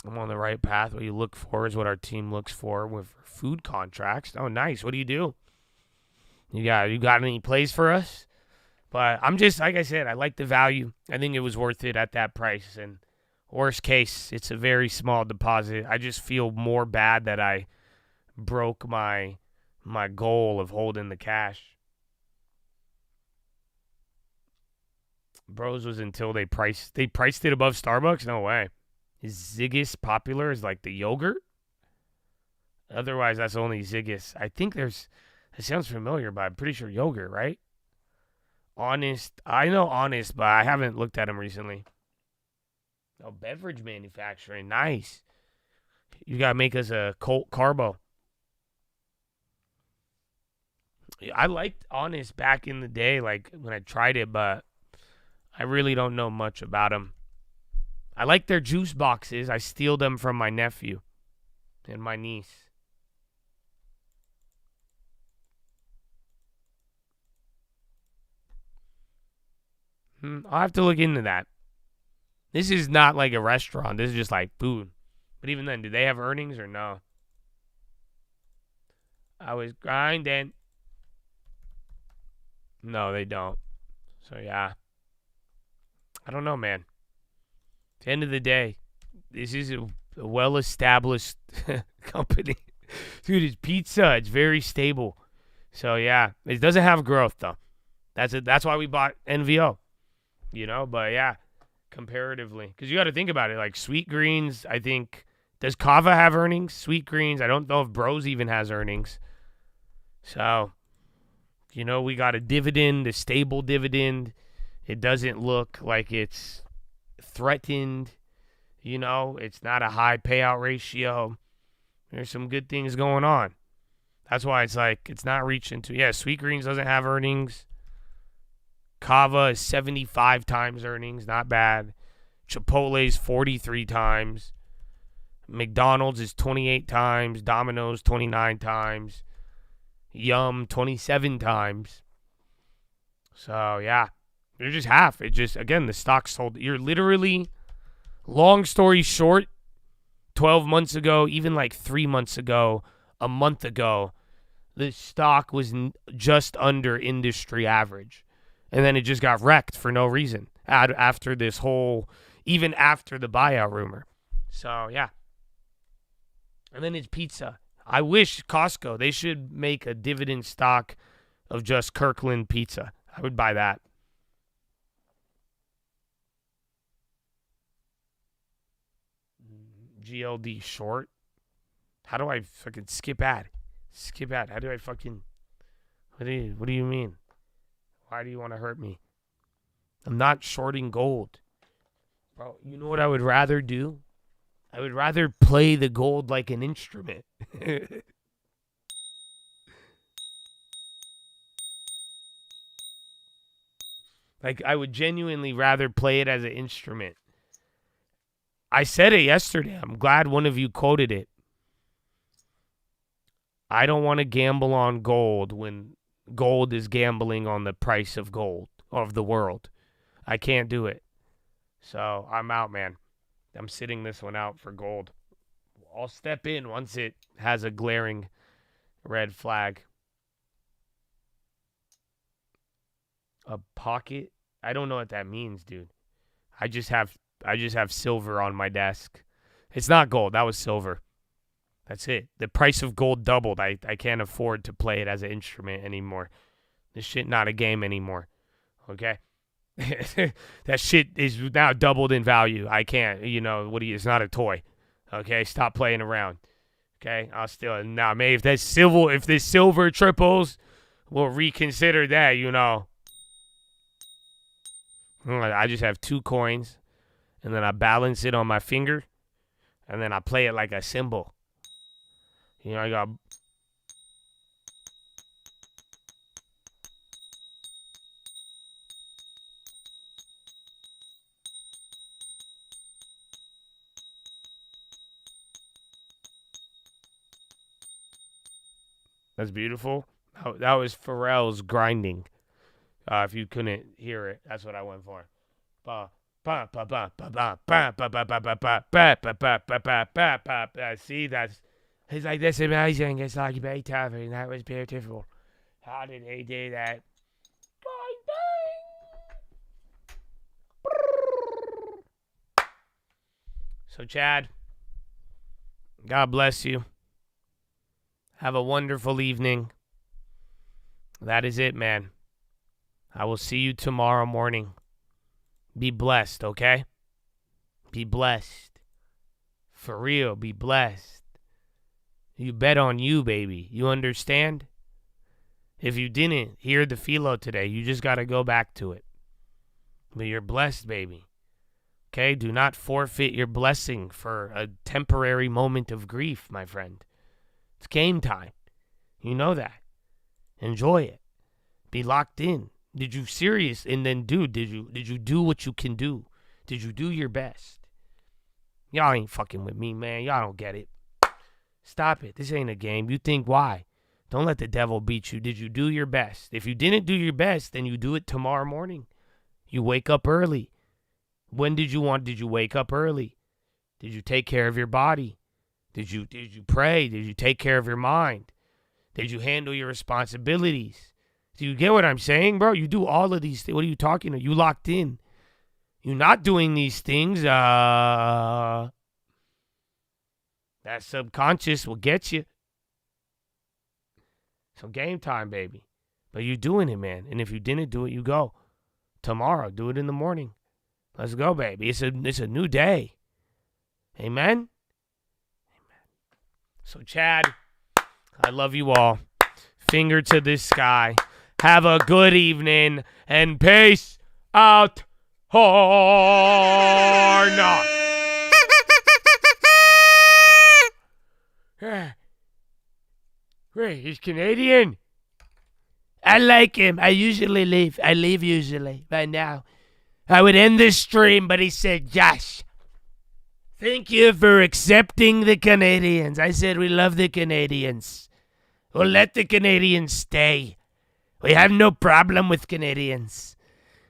I'm on the right path. What you look for is what our team looks for with food contracts. Oh, nice. What do you do? You got any plays for us? But I'm just, like I said, I like the value. I think it was worth it at that price. And worst case, it's a very small deposit. I just feel more bad that I broke my goal of holding the cash. Bros was until they priced it above Starbucks? No way. Is Ziggis popular as like the yogurt? Otherwise, that's only Ziggis. I think it sounds familiar, but I'm pretty sure yogurt, right? Honest. I know Honest, but I haven't looked at them recently. Oh, beverage manufacturing. Nice. You got to make us a Colt Carbo. I liked Honest back in the day, like when I tried it, but I really don't know much about them. I like their juice boxes. I steal them from my nephew and my niece. I'll have to look into that. This is not like a restaurant. This is just like food. But even then, do they have earnings or no? I was grinding. No, they don't. So, yeah. I don't know, man. At the end of the day, this is a well-established company. Dude, it's pizza. It's very stable. So, yeah. It doesn't have growth, though. That's why we bought NVO. But, yeah, comparatively. Because you got to think about it. Like, Sweet Greens, I think. Does Kava have earnings? Sweet Greens, I don't know if Bros even has earnings. So, we got a dividend, a stable dividend. It doesn't look like it's threatened. It's not a high payout ratio. There's some good things going on. That's why it's like it's not reaching to. Yeah, Sweet Greens doesn't have earnings. Kava is 75 times earnings. Not bad. Chipotle's 43 times. McDonald's is 28 times. Domino's 29 times. Yum 27 times. So, yeah. They're just half. It just, again, the stock sold. You're literally, long story short, 12 months ago, even like 3 months ago, a month ago, the stock was just under industry average. And then it just got wrecked for no reason after this whole, even after the buyout rumor. So, yeah. And then it's pizza. I wish Costco, they should make a dividend stock of just Kirkland pizza. I would buy that. GLD short? How do I fucking skip ad? Skip ad. How do I fucking... What do you mean? Why do you want to hurt me? I'm not shorting gold. Bro, you know what I would rather do? I would rather play the gold like an instrument. Like, I would genuinely rather play it as an instrument. I said it yesterday. I'm glad one of you quoted it. I don't want to gamble on gold when gold is gambling on the price of gold, of the world. I can't do it. So, I'm out, man. I'm sitting this one out for gold. I'll step in once it has a glaring red flag. A pocket? I don't know what that means, dude. I just have silver on my desk. It's not gold. That was silver. That's it. The price of gold doubled. I can't afford to play it as an instrument anymore. This shit not a game anymore. Okay? That shit is now doubled in value. I can't, it's not a toy. Okay? Stop playing around. Okay? I'll still, maybe if this silver triples, we'll reconsider that, I just have 2 coins, and then I balance it on my finger, and then I play it like a cymbal. I got... That's beautiful. That was Pharrell's Grinding. If you couldn't hear it, that's what I went for. See, he's like, that's amazing. It's like Beethoven. That was beautiful. How did he do that? So, Chad, God bless you. Have a wonderful evening. That is it, man. I will see you tomorrow morning. Be blessed, okay? Be blessed. For real, be blessed. You bet on you, baby. You understand? If you didn't hear the philo today, you just got to go back to it. But you're blessed, baby. Okay? Do not forfeit your blessing for a temporary moment of grief, my friend. It's game time. You know that. Enjoy it. Be locked in. Did you serious? And then, dude, did you do what you can do? Did you do your best? Y'all ain't fucking with me, man. Y'all don't get it. Stop it. This ain't a game. You think why? Don't let the devil beat you. Did you do your best? If you didn't do your best, then you do it tomorrow morning. You wake up early. When did you wake up early? Did you take care of your body? Did you pray? Did you take care of your mind? Did you handle your responsibilities? Do you get what I'm saying, bro? You do all of these things. What are you talking about? You locked in. You're not doing these things. That subconscious will get you. So game time, baby. But you're doing it, man. And if you didn't do it, you go. Tomorrow, do it in the morning. Let's go, baby. It's a new day. Amen? Amen. So, Chad, I love you all. Finger to the sky. Have a good evening, and peace out. Horn. Wait, he's Canadian? I like him. I leave usually, right now. I would end this stream, but he said, Josh, thank you for accepting the Canadians. I said, we love the Canadians. We'll let the Canadians stay. We have no problem with Canadians.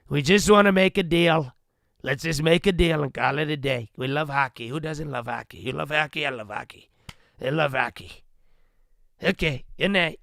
We just want to make a deal. Let's just make a deal and call it a day. We love hockey. Who doesn't love hockey? You love hockey? I love hockey. They love hockey. Okay, good night.